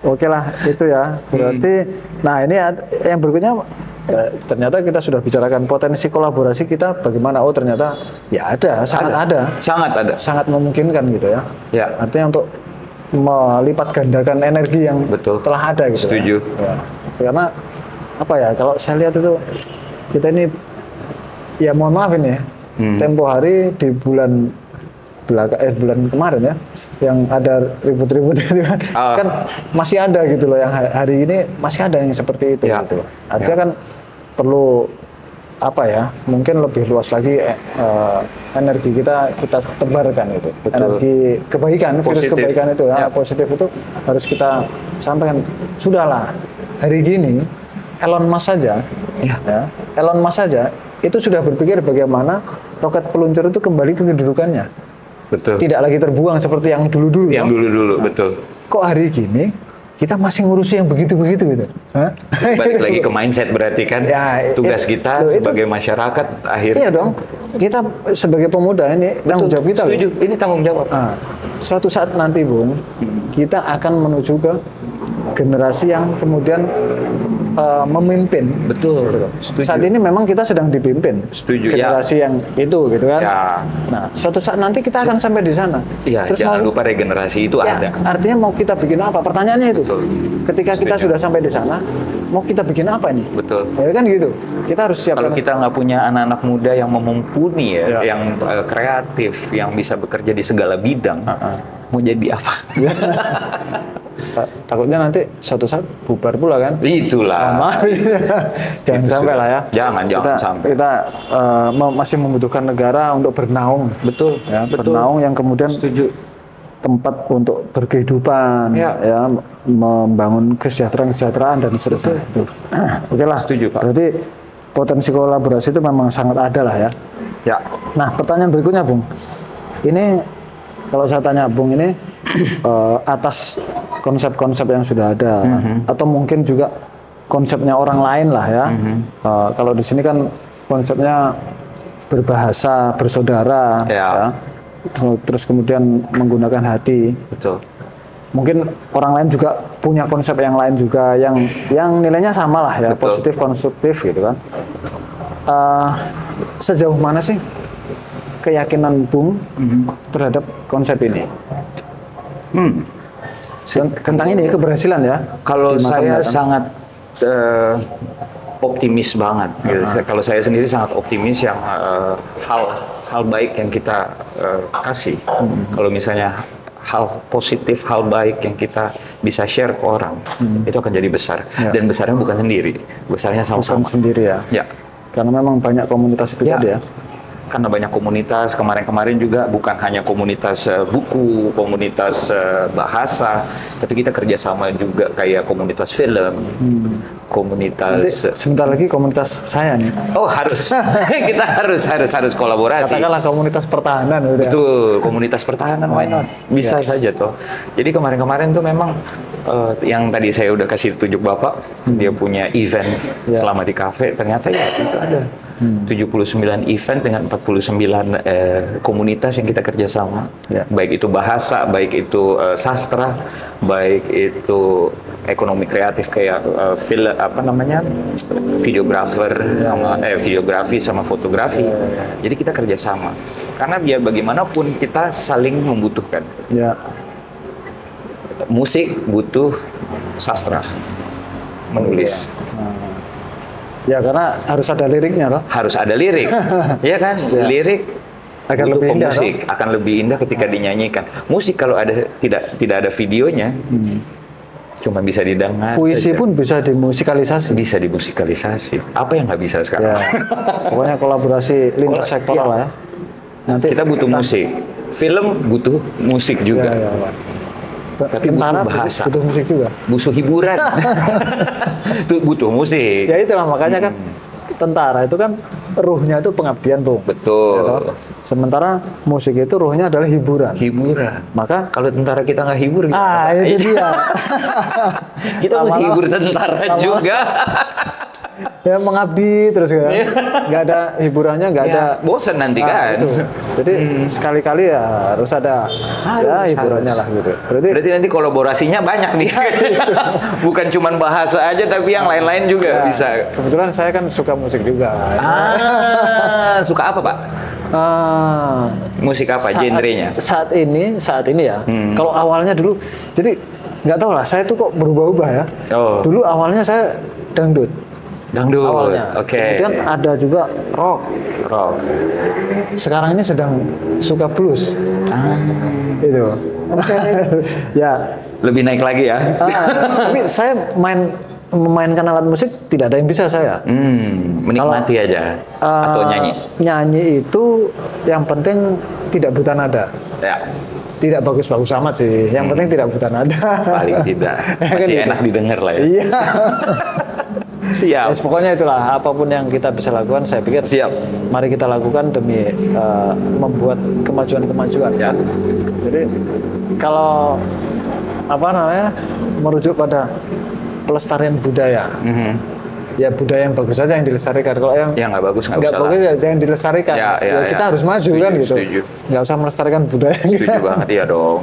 Oke lah, itu ya. Berarti, nah ini yang berikutnya, ternyata kita sudah bicarakan potensi kolaborasi kita bagaimana. Oh ternyata ya sangat ada. Sangat memungkinkan gitu ya. Ya. Artinya untuk melipat gandakan energi yang telah ada gitu. Setuju. Ya. Karena apa ya, kalau saya lihat itu kita ini ya mohon maaf ini ya, tempo hari di bulan kemarin ya, yang ada ribut-ribut itu kan masih ada gitu loh, yang hari ini masih ada yang seperti itu gitu. Artinya kan perlu mungkin lebih luas lagi energi kita tebarkan itu. Energi kebaikan, virus kebaikan itu positif itu harus kita sampaikan. Sudahlah, hari gini Elon Musk saja itu sudah berpikir bagaimana roket peluncur itu kembali ke kedudukannya. Betul. Tidak lagi terbuang seperti yang dulu-dulu. Yang dulu-dulu, betul. Kok hari gini kita masih ngurusi yang begitu-begitu gitu? Balik lagi ke mindset berarti kan tugas kita sebagai masyarakat akhirnya. Iya dong. Kita sebagai pemuda ini tanggung jawab kita. Setuju. Ini tanggung jawab. Suatu saat nanti, Bung, kita akan menuju ke generasi yang kemudian memimpin. Betul. Saat ini memang kita sedang dipimpin. Setuju. Generasi yang itu gitu kan. Ya. Nah, suatu saat nanti kita akan sampai di sana. Iya, jangan lupa regenerasi itu ada. Artinya mau kita bikin apa? Pertanyaannya itu. Betul. Ketika kita sudah sampai di sana, mau kita bikin apa ini? Betul. Ya kan gitu. Kita harus siapkan. Kalau kita nggak punya anak-anak muda yang mumpuni yang kreatif, yang bisa bekerja di segala bidang, mau jadi apa? Takutnya nanti suatu saat bubar pula kan? Itulah. Jangan sampai lah ya. Jangan sampai. Kita masih membutuhkan negara untuk bernaung. Betul. Ya, bernaung yang kemudian tempat untuk berkehidupan, ya membangun kesejahteraan dan seterusnya. Oke lah. Setuju, Pak. Berarti potensi kolaborasi itu memang sangat ada lah ya. Ya. Nah, pertanyaan berikutnya, Bung. Ini kalau saya tanya Bung ini atas konsep-konsep yang sudah ada, atau mungkin juga konsepnya orang lain lah ya. Kalau di sini kan konsepnya berbahasa bersaudara, ya. Terus kemudian menggunakan hati. Betul. Mungkin orang lain juga punya konsep yang lain juga yang nilainya sama lah ya, Betul. positif konstruktif gitu kan. Sejauh mana sih keyakinan Bung terhadap konsep ini? Tentang ini keberhasilan ya. Kalau di masa saya mendatang. sangat optimis banget. Gitu. Kalau saya sendiri sangat optimis yang hal baik yang kita kasih. Kalau misalnya hal positif, hal baik yang kita bisa share ke orang, itu akan jadi besar. Ya. Dan besarnya bukan sendiri, besarnya sama-sama. Bukan sendiri ya. Ya. Karena memang banyak komunitas itu Ya. tadi ya. Karena banyak komunitas, kemarin-kemarin juga bukan hanya komunitas buku, komunitas bahasa, tapi kita kerjasama juga kayak komunitas film, Nanti komunitas. sebentar lagi komunitas saya nih. Oh harus, kita harus kolaborasi. Katakanlah komunitas pertahanan gitu ya. Itu komunitas pertahanan, why not? Bisa saja toh. Jadi kemarin-kemarin tuh memang yang tadi saya udah kasih tunjuk Bapak, dia punya event selama di kafe, ternyata ya itu ada 79 event dengan 49 komunitas yang kita kerjasama. Baik itu bahasa, baik itu sastra, baik itu ekonomi kreatif kayak film videografer, videografi sama fotografi. Jadi kita kerjasama. Karena biar bagaimanapun kita saling membutuhkan. Ya. Musik butuh sastra, menulis. Ya karena harus ada liriknya loh. Harus ada lirik, ya kan? Lirik Akan butuh lebih indah, pemusik, akan lebih indah ketika dinyanyikan. Musik kalau ada tidak ada videonya, cuma bisa didengar. Puisi saja. pun bisa dimusikalisasi. Bisa dimusikalisasi. Apa yang nggak bisa sekarang? Ya. Pokoknya kolaborasi lintas sektoral lah ya. Nanti Kita butuh musik, film butuh musik juga. Ya, ya, Pak. Tapi Tentara butuh bahasa. butuh musik juga. Butuh hiburan. Tuh butuh musik. Ya itulah makanya kan tentara itu kan ruhnya itu pengabdian, Bung. Betul. Ya, toh? Sementara musik itu ruhnya adalah hiburan. Hiburan. Maka Kalau tentara kita nggak hibur, itu dia. kita mesti Lama-lama- hibur tentara juga. Ya mengabdi terus ya. Nggak ada hiburannya, nggak ada. Bosan nanti kan. Itu. Jadi sekali-kali ya harus ada hiburannya lah gitu. Berarti nanti kolaborasinya banyak nih. Bukan cuma bahasa aja, tapi yang lain-lain juga bisa. Kebetulan saya kan suka musik juga. Suka apa Pak? Musik apa? Genrenya? Saat ini ya. Kalau awalnya dulu, jadi nggak tahu lah. Saya tuh kok berubah-ubah ya. Oh. Dulu awalnya saya dangdut. Dangdut. Awalnya. Oke. Kemudian ada juga rock. Rock. Sekarang ini sedang suka blues. Itu. Ya. Lebih naik lagi ya? Tapi saya memainkan alat musik tidak ada yang bisa saya. Menikmati aja atau nyanyi? Nyanyi itu yang penting tidak buta nada. Ya. Tidak bagus-bagus amat sih. Yang penting tidak buta nada. Paling tidak. Kan Masih gitu. enak didengar lah ya. Iya. Siap. Yes, pokoknya itulah apapun yang kita bisa lakukan, saya pikir Siap. mari kita lakukan demi membuat kemajuan-kemajuan kan. Jadi kalau merujuk pada pelestarian budaya, ya budaya yang bagus saja yang dilestarikan. Kalau yang nggak bagus nggak usah bagus lah. ya jangan dilestarikan. Ya, Kita harus maju Setuju, kan gitu. setuju. Nggak usah melestarikan budaya. Setuju banget ya dong.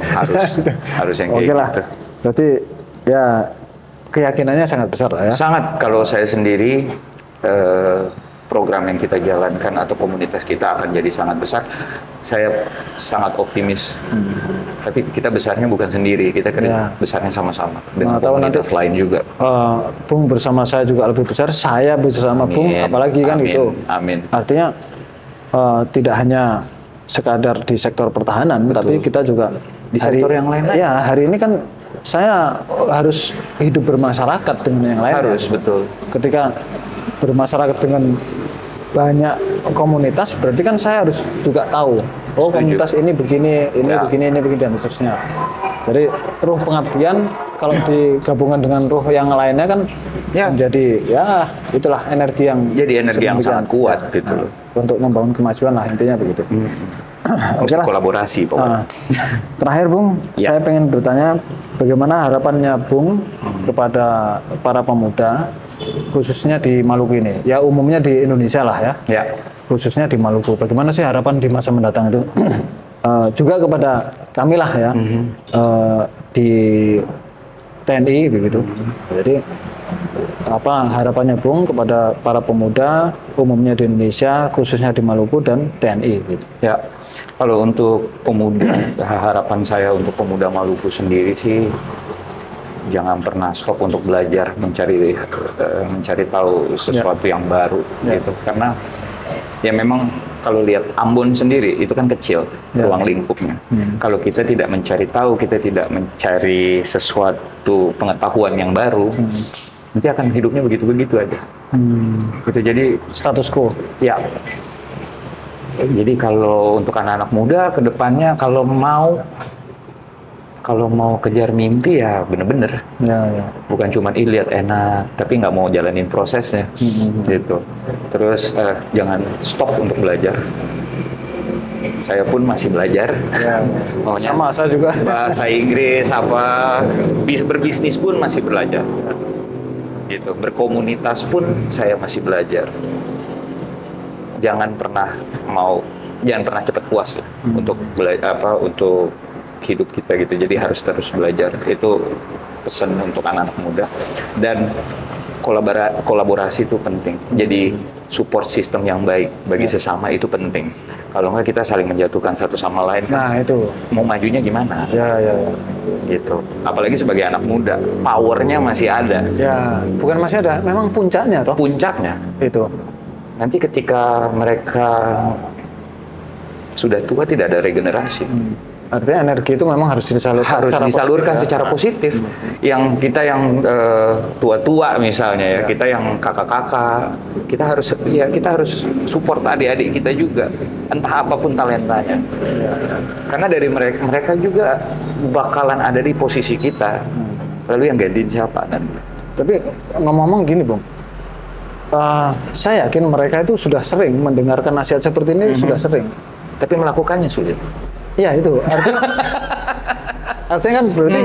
Harus yang kayak Oke lah. gitu. Berarti ya keyakinannya sangat besar lah ya. Sangat. Kalau saya sendiri program yang kita jalankan atau komunitas kita akan jadi sangat besar. Saya sangat optimis. Tapi kita besarnya bukan sendiri, kita kerja besarnya sama-sama dengan komunitas lain juga. Bung bersama saya juga lebih besar, saya bersama Bung apalagi kan gitu. Amin. Artinya tidak hanya sekadar di sektor pertahanan, tapi kita juga di sektor yang lain. Ya, hari ini kan saya harus hidup bermasyarakat dengan yang lain. Harus, betul. Ketika bermasyarakat dengan banyak komunitas, berarti kan saya harus juga tahu, oh komunitas ini begini, ini begini, dan seterusnya. Jadi ruh pengabdian kalau digabungkan dengan ruh yang lainnya kan menjadi itulah energi yang sangat kuat gitu loh. Untuk membangun kemajuan lah intinya begitu. Mesti kolaborasi pokoknya. Terakhir Bung, Ya. saya pengen bertanya bagaimana harapannya Bung kepada para pemuda khususnya di Maluku ini. Ya umumnya di Indonesia lah ya. Ya. Khususnya di Maluku. Bagaimana sih harapan di masa mendatang itu? Juga kepada kami lah ya. Di TNI begitu. Jadi apa harapannya Bung kepada para pemuda umumnya di Indonesia khususnya di Maluku dan TNI gitu. Ya, kalau untuk pemuda, harapan saya untuk pemuda Maluku sendiri sih jangan pernah stop untuk belajar, mencari tahu sesuatu yang baru gitu. Karena ya memang kalau lihat Ambon sendiri itu kan kecil ruang lingkupnya. Kalau kita tidak mencari tahu, kita tidak mencari sesuatu pengetahuan yang baru, nanti akan hidupnya begitu-begitu aja. Gitu, jadi Status quo. ya. Jadi kalau untuk anak-anak muda ke depannya kalau mau kejar mimpi ya bener-bener. Ya. Bukan cuma lihat enak, tapi nggak mau jalanin prosesnya, gitu. Terus jangan stop untuk belajar. Saya pun masih belajar. Ya. Maunya Sama saya juga. bahasa Inggris apa, berbisnis pun masih belajar. Gitu. Berkomunitas pun saya masih belajar. Jangan pernah cepat puas lah untuk untuk hidup kita gitu. Jadi harus terus belajar. Itu pesan untuk anak-anak muda. Dan kolaborasi itu penting. Jadi support system yang baik bagi sesama itu penting. Kalau nggak kita saling menjatuhkan satu sama lain, Nah itu. mau majunya gimana? Ya. Gitu. Apalagi sebagai anak muda, powernya masih ada. Ya. Bukan masih ada. Memang puncaknya toh. Puncaknya Itu. nanti ketika mereka sudah tua tidak ada regenerasi. Artinya energi itu memang harus disalurkan secara positif. Yang kita yang tua-tua misalnya ya, kita yang kakak-kakak, kita harus support adik-adik kita juga, entah apapun talentanya. Karena dari mereka juga bakalan ada di posisi kita. Lalu yang gantiin siapa nanti? Tapi ngomong-ngomong gini Bung, saya yakin mereka itu sudah sering mendengarkan nasihat seperti ini, sudah sering. Tapi melakukannya sulit. Iya itu, artinya kan berarti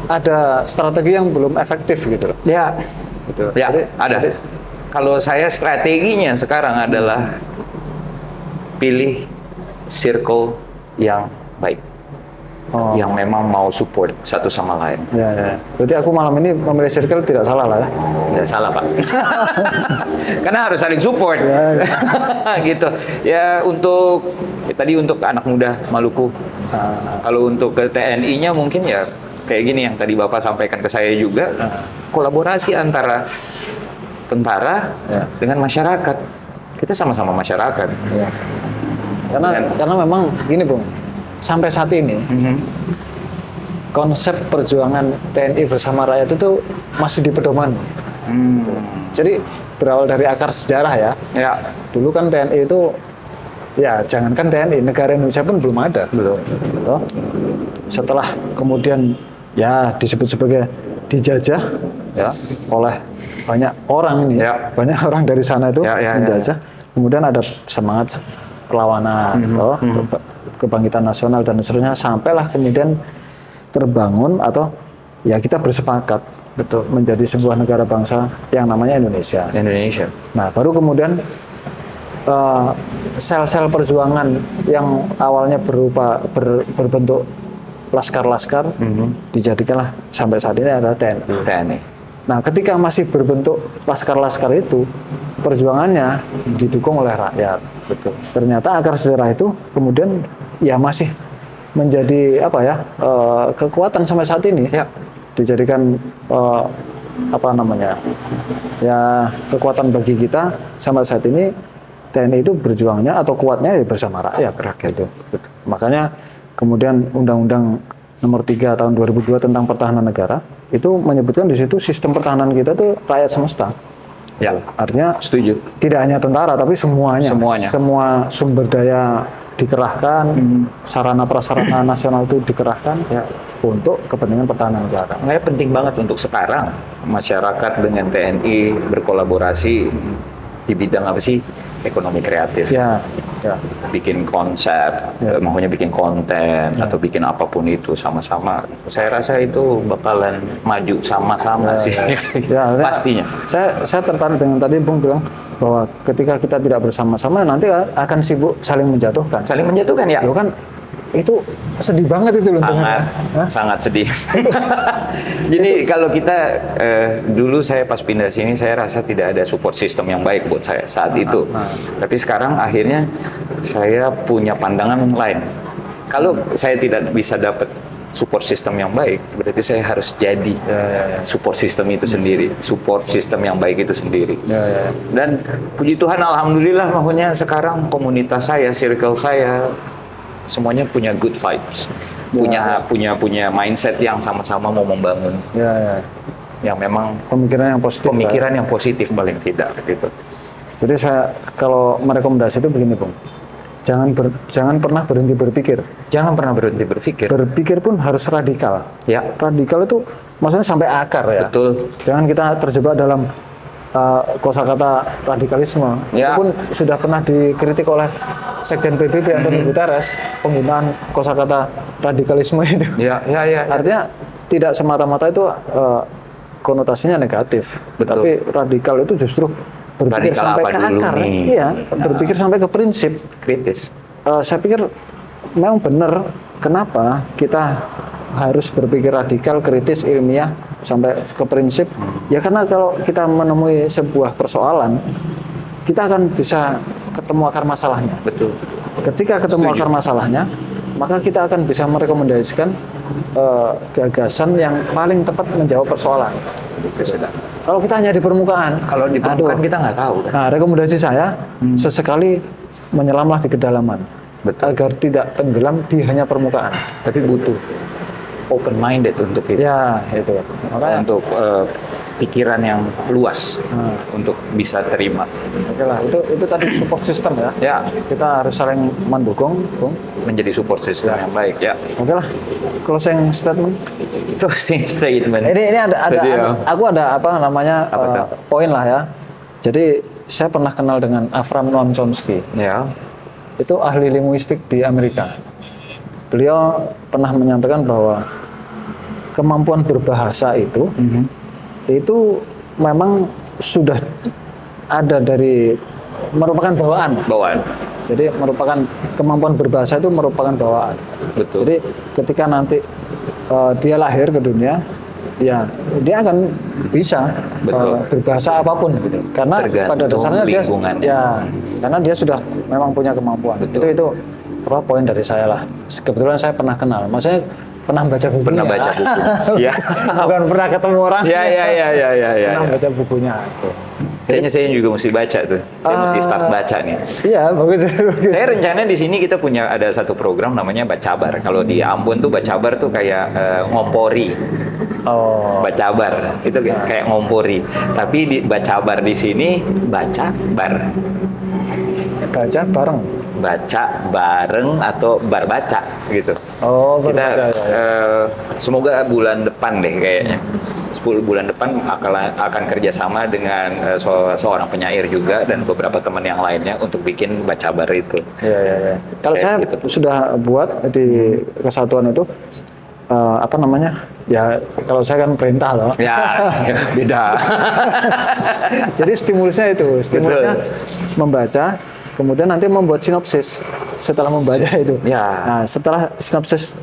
ada strategi yang belum efektif gitu loh. Ya, Gitu. ya ada. Kalau saya strateginya sekarang adalah pilih circle yang baik, yang memang mau support satu sama lain. Ya. Berarti aku malam ini memilih circle tidak salah lah ya? Tidak salah Pak. Karena harus saling support. Gitu. Ya tadi untuk anak muda Maluku. Kalau untuk ke TNI-nya mungkin ya kayak gini yang tadi Bapak sampaikan ke saya juga. Kolaborasi antara tentara dengan masyarakat. Kita sama-sama masyarakat. Ya. Karena memang gini Bung, sampai saat ini konsep perjuangan TNI bersama rakyat itu masih di pedoman. Jadi berawal dari akar sejarah ya. Dulu kan TNI itu ya jangankan TNI, negara Indonesia pun belum ada. Belum. Gitu. Setelah kemudian ya disebut sebagai dijajah ya oleh banyak orang ini, banyak orang dari sana itu menjajah. Kemudian ada semangat perlawanan, kebangkitan nasional dan seterusnya, sampailah kemudian terbangun atau ya kita bersepakat menjadi sebuah negara bangsa yang namanya Indonesia. Nah, baru kemudian sel-sel perjuangan yang awalnya berbentuk laskar-laskar dijadikanlah sampai saat ini adalah TNI. Nah, ketika masih berbentuk laskar-laskar itu, perjuangannya didukung oleh rakyat. Ternyata akar sejarah itu kemudian ya masih menjadi kekuatan sampai saat ini. Dijadikan kekuatan bagi kita sampai saat ini. TNI itu berjuangnya atau kuatnya ya bersama rakyat. Gitu. Makanya kemudian Undang-Undang Nomor 3 Tahun 2002 tentang Pertahanan Negara itu menyebutkan di situ sistem pertahanan kita itu rakyat semesta. Artinya setuju. Tidak hanya tentara tapi semuanya. Semua sumber daya dikerahkan, sarana prasarana nasional itu dikerahkan untuk kepentingan pertahanan negara. Makanya penting banget untuk sekarang masyarakat dengan TNI berkolaborasi di bidang apa sih? ekonomi kreatif. Ya, ya. Bikin konsep, maunya bikin konten atau bikin apapun itu sama-sama. Saya rasa itu bakalan maju sama-sama sih. Ya, pastinya. Saya tertarik dengan tadi Bung bilang bahwa ketika kita tidak bersama-sama nanti akan sibuk saling menjatuhkan. Saling menjatuhkan ya. Loh kan itu sedih banget itu loh. Sangat sedih. Jadi kalau kita dulu saya pas pindah sini saya rasa tidak ada support system yang baik buat saya saat itu. Tapi sekarang akhirnya saya punya pandangan lain. Kalau saya tidak bisa dapat support system yang baik, berarti saya harus jadi support system itu sendiri, support system yang baik itu sendiri. Dan puji Tuhan, alhamdulillah, maksudnya sekarang komunitas saya, circle saya, semuanya punya good vibes, punya mindset yang sama-sama mau membangun, yang memang pemikiran yang positif paling tidak gitu. Jadi saya kalau merekomendasi itu begini Bung, jangan pernah berhenti berpikir. Jangan pernah berhenti berpikir. Berpikir pun harus radikal. Ya, radikal itu maksudnya sampai akar ya. Betul. Jangan kita terjebak dalam kosakata radikalisme. Itu pun sudah pernah dikritik oleh Sekjen PBB Antonio Guterres, penggunaan kosakata radikalisme itu. Artinya tidak semata-mata itu konotasinya negatif. Betul. Tapi radikal itu justru berpikir sampai ke akar. Iya, berpikir sampai ke prinsip. Kritis. Saya pikir memang benar kenapa kita harus berpikir radikal, kritis, ilmiah, sampai ke prinsip. Ya karena kalau kita menemui sebuah persoalan, kita akan bisa ketemu akar masalahnya. Betul. Ketika ketemu akar masalahnya, maka kita akan bisa merekomendasikan gagasan yang paling tepat menjawab persoalan. Kalau kita hanya di permukaan, kita nggak tahu. Nah, rekomendasi saya sesekali menyelamlah di kedalaman. Betul. Agar tidak tenggelam di hanya permukaan. Tapi butuh open minded untuk itu. Ya, itu. Makanya untuk pikiran yang luas untuk bisa terima. Oke lah, itu tadi support system ya. Ya, kita harus saling mendukung, Bung. Menjadi support system yang baik ya. Oke lah. Closing statement. Closing statement. Ini aku ada apa namanya poin lah ya. Jadi saya pernah kenal dengan Avram Noam Chomsky. Ya. Itu ahli linguistik di Amerika. Beliau pernah menyampaikan bahwa kemampuan berbahasa itu memang sudah ada dari merupakan bawaan. Jadi merupakan kemampuan berbahasa itu merupakan bawaan. Betul. Jadi ketika nanti dia lahir ke dunia, ya dia akan bisa berbahasa apapun gitu. Karena pada dasarnya karena dia sudah memang punya kemampuan. Betul. Itu poin dari saya lah. Kebetulan saya pernah kenal. Maksudnya pernah baca bukunya. Pernah baca buku. Ya. Bukan pernah ketemu orang. Ya. Pernah baca bukunya. Kayaknya saya juga mesti baca tuh. Saya mesti start baca nih. Iya, bagus. Saya rencana di sini kita punya ada satu program namanya Bacabar. Kalau di Ambon tuh Bacabar tuh kayak ngompori. Bacabar itu kayak ngompori. Tapi di Bacabar di sini baca bareng. Baca bareng. Baca bareng atau baca gitu. Kita semoga bulan depan deh kayaknya. 10 bulan depan akan kerjasama dengan seorang penyair juga dan beberapa teman yang lainnya untuk bikin Bacabar itu. Iya. Kalau saya sudah buat di kesatuan itu apa namanya? Ya kalau saya kan perintah loh. Ya, beda. Jadi stimulusnya membaca, kemudian nanti membuat sinopsis setelah membaca itu. Ya. Nah, setelah sinopsis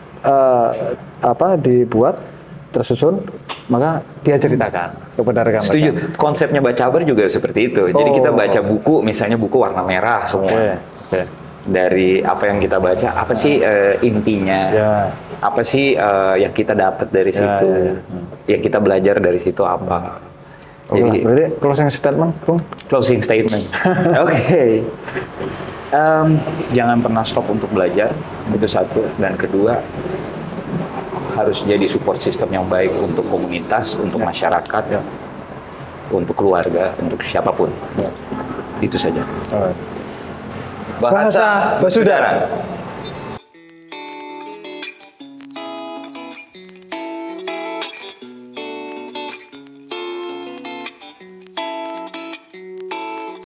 dibuat tersusun, maka dia ceritakan kepada rekan-rekan. Setuju. Konsepnya Bacabar juga seperti itu. Jadi kita baca buku, misalnya buku warna merah semua. Okay. Dari apa yang kita baca, apa sih intinya? Apa sih yang kita dapat dari situ? Ya kita belajar dari situ apa? Jadi berarti closing statement, Bung? Closing statement. Oke. Jangan pernah stop untuk belajar, itu satu. Dan kedua, harus jadi support system yang baik untuk komunitas, untuk masyarakat, untuk keluarga, untuk siapapun. Itu saja. Bahasa Basudara.